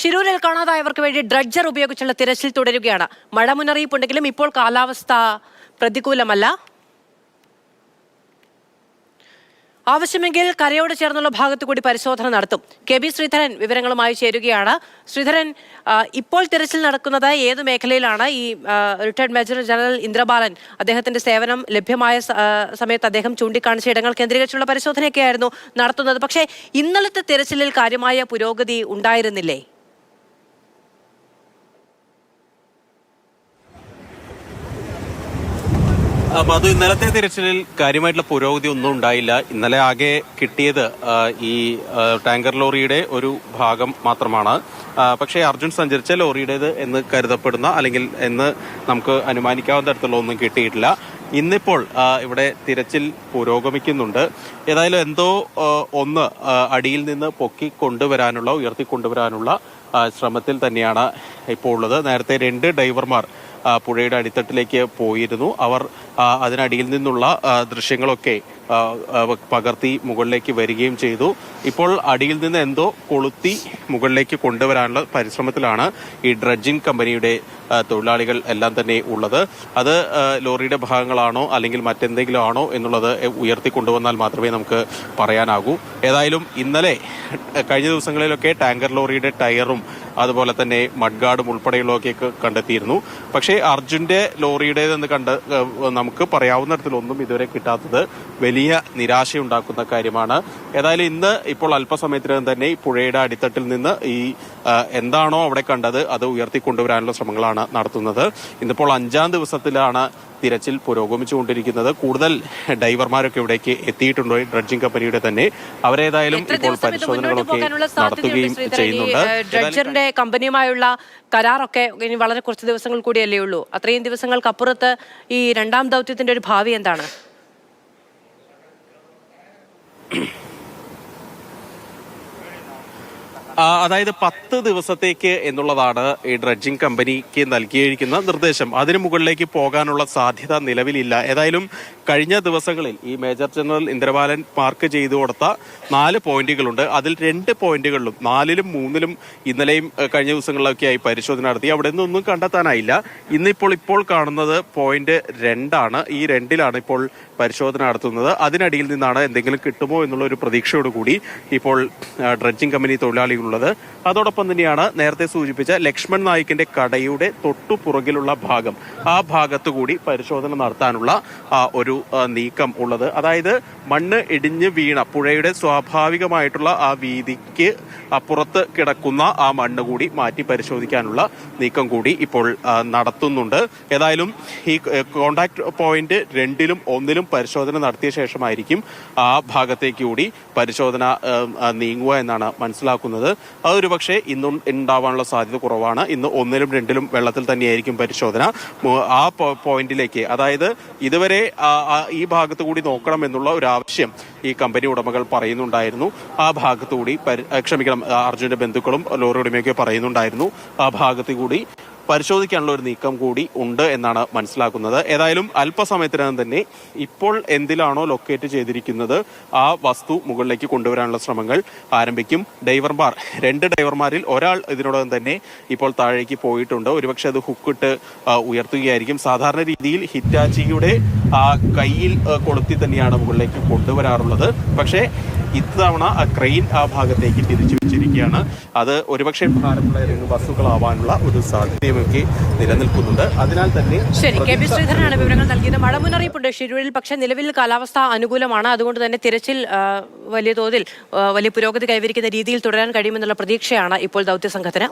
ഷിരൂരിൽ കാണാതായവർക്ക് വേണ്ടി ഡ്രഡ്ജർ ഉപയോഗിച്ചുള്ള തിരച്ചിൽ തുടരുകയാണ്. മഴ മുന്നറിയിപ്പുണ്ടെങ്കിലും ഇപ്പോൾ കാലാവസ്ഥ പ്രതികൂലമല്ല. ആവശ്യമെങ്കിൽ കരയോട് ചേർന്നുള്ള ഭാഗത്തു കൂടി പരിശോധന നടത്തും. കെ.ബി. ശ്രീധരൻ വിവരങ്ങളുമായി ചേരുകയാണ്. ശ്രീധരൻ, ഇപ്പോൾ തിരച്ചിൽ നടക്കുന്നത് ഏത് മേഖലയിലാണ്? ഈ റിട്ടയർഡ് മേജർ ജനറൽ ഇന്ദ്രബാലൻ അദ്ദേഹത്തിന്റെ സേവനം ലഭ്യമായ സമയത്ത് അദ്ദേഹം ചൂണ്ടിക്കാണിച്ച ഇടങ്ങൾ കേന്ദ്രീകരിച്ചുള്ള പരിശോധനയൊക്കെയായിരുന്നു നടത്തുന്നത്. പക്ഷേ ഇന്നലത്തെ തിരച്ചിലിൽ കാര്യമായ പുരോഗതി ഉണ്ടായിരുന്നില്ലേ? മധു, ഇന്നലത്തെ തിരച്ചിലിൽ കാര്യമായിട്ടുള്ള പുരോഗതി ഒന്നും ഉണ്ടായില്ല. ഇന്നലെ ആകെ കിട്ടിയത് ഈ ടാങ്കർ ലോറിയുടെ ഒരു ഭാഗം മാത്രമാണ്. പക്ഷേ അർജുൻ സഞ്ചരിച്ച ലോറിയുടേത് എന്ന് കരുതപ്പെടുന്ന അല്ലെങ്കിൽ എന്ന് നമുക്ക് അനുമാനിക്കാവുന്ന തരത്തിലുള്ള ഒന്നും കിട്ടിയിട്ടില്ല. ഇന്നിപ്പോൾ ഇവിടെ തിരച്ചിൽ പുരോഗമിക്കുന്നുണ്ട്. ഏതായാലും എന്തോ ഒന്ന് അടിയിൽ നിന്ന് പൊക്കിക്കൊണ്ടുവരാനുള്ള ഉയർത്തിക്കൊണ്ടുവരാനുള്ള ശ്രമത്തിൽ തന്നെയാണ് ഇപ്പോൾ ഉള്ളത്. നേരത്തെ 2 ഡൈവർമാർ പുഴയുടെ അടിത്തട്ടിലേക്ക് പോയിരുന്നു. അവർ അതിനടിയിൽ നിന്നുള്ള ദൃശ്യങ്ങളൊക്കെ പകർത്തി മുകളിലേക്ക് വരികയും ചെയ്തു. ഇപ്പോൾ അടിയിൽ നിന്ന് എന്തോ കൊളുത്തി മുകളിലേക്ക് കൊണ്ടുവരാനുള്ള പരിശ്രമത്തിലാണ് ഈ ഡ്രഡ്ജിംഗ് കമ്പനിയുടെ തൊഴിലാളികൾ എല്ലാം തന്നെ ഉള്ളത്. അത് ലോറിയുടെ ഭാഗങ്ങളാണോ അല്ലെങ്കിൽ മറ്റെന്തെങ്കിലും ആണോ എന്നുള്ളത് ഉയർത്തിക്കൊണ്ടുവന്നാൽ മാത്രമേ നമുക്ക് പറയാനാകൂ. ഏതായാലും ഇന്നലെ കഴിഞ്ഞ ദിവസങ്ങളിലൊക്കെ ടാങ്കർ ലോറിയുടെ ടയറും അതുപോലെ തന്നെ മഡ്ഗാർഡും ഉൾപ്പെടെയുള്ളതൊക്കെ കണ്ടെത്തിയിരുന്നു. പക്ഷേ അർജുന്റെ ലോറിയുടേതെന്ന് നമുക്ക് പറയാവുന്ന തരത്തിലൊന്നും ഇതുവരെ കിട്ടാത്തത് വലിയ നിരാശയുണ്ടാക്കുന്ന കാര്യമാണ്. ഏതായാലും ഇന്ന് ഇപ്പോൾ അല്പസമയത്തിനകം തന്നെ ഈ പുഴയുടെ അടിത്തട്ടിൽ നിന്ന് ഈ എന്താണോ അവിടെ കണ്ടത് അത് ഉയർത്തിക്കൊണ്ടുവരാനുള്ള ശ്രമങ്ങളാണ് നടത്തുന്നത്. ഇന്നിപ്പോൾ 5ാം ദിവസത്തിലാണ് തിരച്ചിൽ പുരോഗമിച്ചുകൊണ്ടിരിക്കുന്നത്. കൂടുതൽ ഡൈവർമാരൊക്കെ ഇവിടേക്ക് എത്തിയിട്ടുണ്ടോ ഡ്രഡ്ജിംഗ് കമ്പനിയുടെ തന്നെ. അവരേതായാലും ഇപ്പോൾ പരിശോധനകളൊക്കെ നടത്തുകയും ചെയ്യുന്നുണ്ട്. ഡ്രഡ്ജറിന്റെ കമ്പനിയുമായുള്ള കരാറൊക്കെ ഇനി വളരെ കുറച്ച് ദിവസങ്ങൾ കൂടിയല്ലേ ഉള്ളൂ. അത്രയും ദിവസങ്ങൾക്കപ്പുറത്ത് ഈ 2ാം ദൗത്യത്തിന്റെ ഒരു ഭാവി എന്താണ്? അതായത് 10 ദിവസത്തേക്ക് എന്നുള്ളതാണ് ഈ ഡ്രഡ്ജിംഗ് കമ്പനിക്ക് നൽകിയിരിക്കുന്ന നിർദ്ദേശം. അതിനു മുകളിലേക്ക് പോകാനുള്ള സാധ്യത നിലവിലില്ല. ഏതായാലും കഴിഞ്ഞ ദിവസങ്ങളിൽ ഈ മേജർ ജനറൽ ഇന്ദ്രബാലൻ മാർക്ക് ചെയ്തു കൊടുത്ത 4 പോയിന്റുകളുണ്ട്. അതിൽ 2 പോയിന്റുകളിലും 4ലും 3ലും ഇന്നലെയും കഴിഞ്ഞ ദിവസങ്ങളിലൊക്കെയായി പരിശോധന നടത്തി. അവിടെ നിന്നൊന്നും കണ്ടെത്താനായില്ല. ഇപ്പോൾ കാണുന്നത് പോയിന്റ് 2ആണ്. ഈ 2ലാണ് ഇപ്പോൾ പരിശോധന നടത്തുന്നത്. അതിനടിയിൽ നിന്നാണ് എന്തെങ്കിലും കിട്ടുമോ എന്നുള്ള ഒരു പ്രതീക്ഷയോടുകൂടി ഇപ്പോൾ ഡ്രഡ്ജിംഗ് കമ്പനി തൊഴിലാളികളുള്ളത്. അതോടൊപ്പം തന്നെയാണ് നേരത്തെ സൂചിപ്പിച്ച ലക്ഷ്മൺ നായിക്കിന്റെ കടയുടെ തൊട്ടുപുറകിലുള്ള ഭാഗം, ആ ഭാഗത്തുകൂടി പരിശോധന നടത്താനുള്ള ഒരു നീക്കം ഉള്ളത്. അതായത് മണ്ണ് ഇടിഞ്ഞ് വീണ പുഴയുടെ സ്വാഭാവികമായിട്ടുള്ള ആ വീതിക്ക് അപ്പുറത്ത് കിടക്കുന്ന ആ മണ്ണ് കൂടി മാറ്റി പരിശോധിക്കാനുള്ള നീക്കം കൂടി ഇപ്പോൾ നടത്തുന്നുണ്ട്. ഏതായാലും ഈ കോണ്ടാക്ട് പോയിന്റ് 2ലും 1ലും പരിശോധന നടത്തിയ ശേഷമായിരിക്കും ആ ഭാഗത്തേക്ക് കൂടി പരിശോധന നീങ്ങുക എന്നാണ് മനസ്സിലാക്കുന്നത്. അതൊരു പക്ഷേ ഇന്നും ഉണ്ടാവാനുള്ള സാധ്യത കുറവാണ്. ഇന്ന് 1ലും 2ലും വെള്ളത്തിൽ തന്നെയായിരിക്കും പരിശോധന. ആ പോയിന്റിലേക്ക്, അതായത് ഇതുവരെ ഈ ഭാഗത്ത് കൂടി നോക്കണം എന്നുള്ള ഒരു ആവശ്യം ഈ കമ്പനി ഉടമകൾ പറയുന്നുണ്ടായിരുന്നു. ആ ഭാഗത്തു കൂടി അർജുന്റെ ബന്ധുക്കളും ലോറി ഉടമയൊക്കെ പറയുന്നുണ്ടായിരുന്നു. ആ ഭാഗത്ത് കൂടി പരിശോധിക്കാനുള്ള ഒരു നീക്കം കൂടി ഉണ്ട് എന്നാണ് മനസ്സിലാക്കുന്നത്. ഏതായാലും അല്പസമയത്തിനകം തന്നെ ഇപ്പോൾ എന്തിലാണോ ലൊക്കേറ്റ് ചെയ്തിരിക്കുന്നത് ആ വസ്തു മുകളിലേക്ക് കൊണ്ടുവരാനുള്ള ശ്രമങ്ങൾ ആരംഭിക്കും. 2 ഡൈവർമാരിൽ ഒരാൾ ഇതിനോടകം തന്നെ ഇപ്പോൾ താഴേക്ക് പോയിട്ടുണ്ട്. ഒരുപക്ഷെ അത് ഹുക്കിട്ട് ഉയർത്തുകയായിരിക്കും. സാധാരണ രീതിയിൽ ഹിറ്റാച്ചിയുടെ കയ്യിൽ കൊളുത്തി തന്നെയാണ് മുകളിലേക്ക് കൊണ്ടുവരാറുള്ളത്. പക്ഷേ ഇത്തവണ ക്രെയിൻ ആ ഭാഗത്തേക്ക് തിരിച്ചു വെച്ചിരിക്കുകയാണ്. അത് ഒരുപക്ഷെ ഭാരമുള്ള വസ്തുക്കളാവാനുള്ള ഒരു സാധ്യതയൊക്കെ നിലനിൽക്കുന്നുണ്ട്. അതിനാൽ തന്നെ ശരി, കെ.ബി. ശ്രീധരനാണ് വിവരങ്ങൾ നൽകിയത്. മഴ മുന്നറിയിപ്പുണ്ട് ഷിരൂരിൽ. പക്ഷേ നിലവിൽ കാലാവസ്ഥ അനുകൂലമാണ്. അതുകൊണ്ട് തന്നെ തിരച്ചിൽ വലിയ തോതിൽ വലിയ പുരോഗതി കൈവരിക്കുന്ന രീതിയിൽ തുടരാൻ കഴിയുമെന്നുള്ള പ്രതീക്ഷയാണ് ഇപ്പോൾ ദൗത്യസംഘത്തിന്.